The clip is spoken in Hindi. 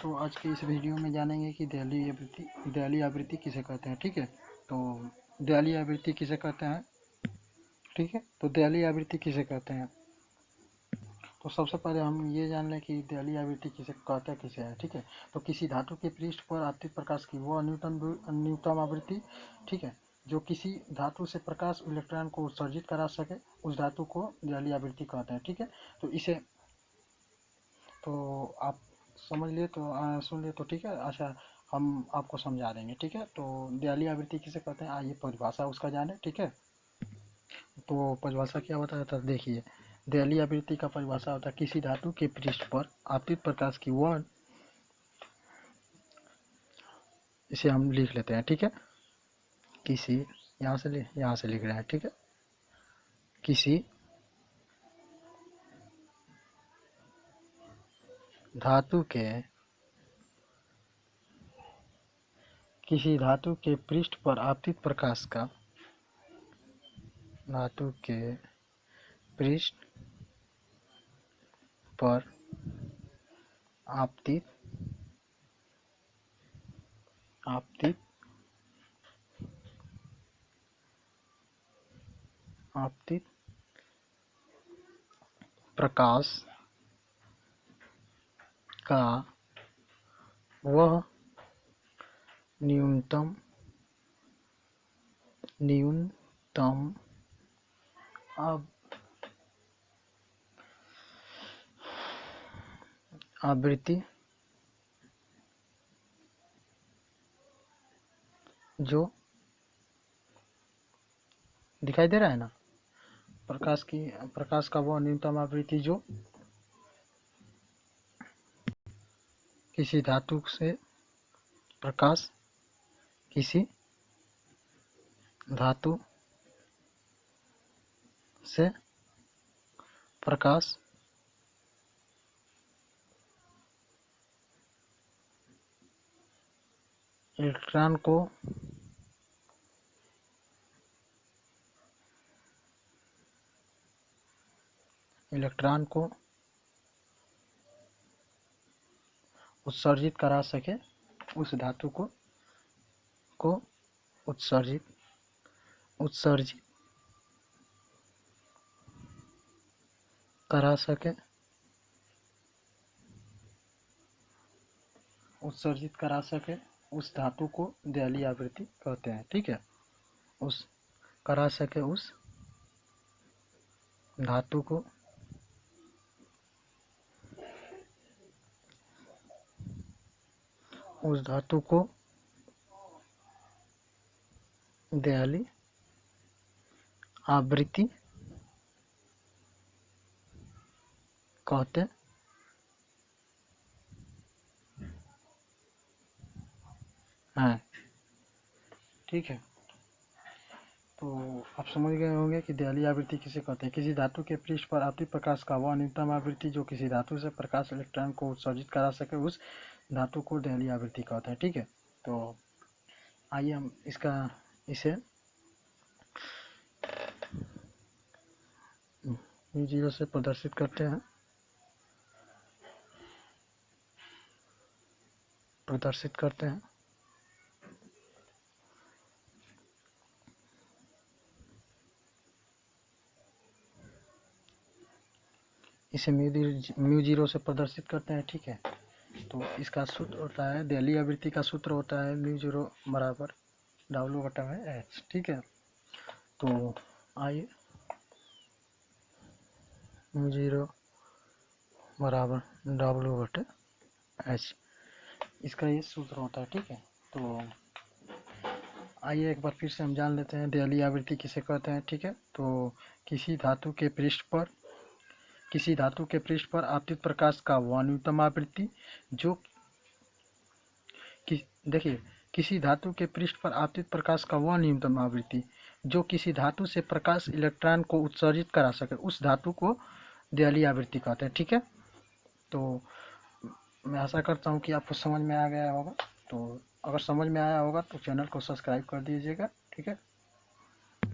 तो आज के इस वीडियो में जानेंगे कि दहली आवृत्ति किसे कहते हैं। ठीक है, तो दहली आवृत्ति किसे कहते हैं। ठीक है, तो दहली आवृत्ति किसे कहते हैं, तो सबसे पहले हम ये जान लें कि दहली आवृत्ति किसे कहते किसे है। ठीक है, तो किसी धातु के पृष्ठ पर आपतित प्रकाश की वो न्यूनतम आवृत्ति, ठीक है, जो किसी धातु से प्रकाश इलेक्ट्रॉन को उत्सर्जित करा सके, उस धातु को दहली आवृत्ति कहते हैं। ठीक है, तो इसे तो आप समझ लिए तो सुन लिए तो ठीक है। अच्छा, हम आपको समझा देंगे। ठीक है, तो दहली आवृत्ति किसे कहते हैं, आइए परिभाषा उसका जाने। ठीक है, तो परिभाषा क्या होता है, तो देखिए, दहली आवृत्ति का परिभाषा होता है किसी धातु के पृष्ठ पर आपतित प्रकाश की वह, इसे हम लिख लेते हैं। ठीक है, किसी यहाँ से लिख रहे हैं। ठीक है, किसी धातु के पृष्ठ पर आपतित प्रकाश का, धातु के पृष्ठ पर आपतित प्रकाश का वह न्यूनतम आवृत्ति जो दिखाई दे रहा है ना, प्रकाश का वह न्यूनतम आवृत्ति जो किसी धातु से प्रकाश इलेक्ट्रॉन को उत्सर्जित करा सके, उस धातु को उत्सर्जित करा सके, उस धातु को दहली आवृत्ति कहते हैं। ठीक है, उस धातु को दहली आवृत्ति कहते हैं। ठीक है, तो आप समझ गए होंगे कि दहली आवृत्ति किसे कहते हैं। किसी धातु के पृष्ठ पर आपतित प्रकाश का वह न्यूनतम आवृत्ति जो किसी धातु से प्रकाश इलेक्ट्रॉन को उत्सर्जित करा सके, उस धातु को दहली आवृत्ति कहते हैं। ठीक है, तो आइए हम इसे U0 से प्रदर्शित करते हैं। इसे म्यू0 से प्रदर्शित करते हैं। ठीक है, तो इसका सूत्र होता है, दहली आवृत्ति का सूत्र होता है म्यू0 बराबर W/H। ठीक है, तो आइए, म्यू0 बराबर W/H, इसका ये सूत्र होता है। ठीक है, तो आइए एक बार फिर से हम जान लेते हैं दहली आवृत्ति किसे कहते हैं। ठीक है, तो किसी धातु के पृष्ठ पर आपतित प्रकाश का वह न्यूनतम आवृत्ति जो देखिए, किसी धातु के पृष्ठ पर आपतित प्रकाश का वह न्यूनतम आवृत्ति जो किसी धातु से प्रकाश इलेक्ट्रॉन को उत्सर्जित करा सके, उस धातु को दहली आवृत्ति कहते हैं। ठीक है, तो मैं आशा करता हूँ कि आपको समझ में आ गया होगा। तो अगर समझ में आया होगा तो चैनल को सब्सक्राइब कर दीजिएगा। ठीक है।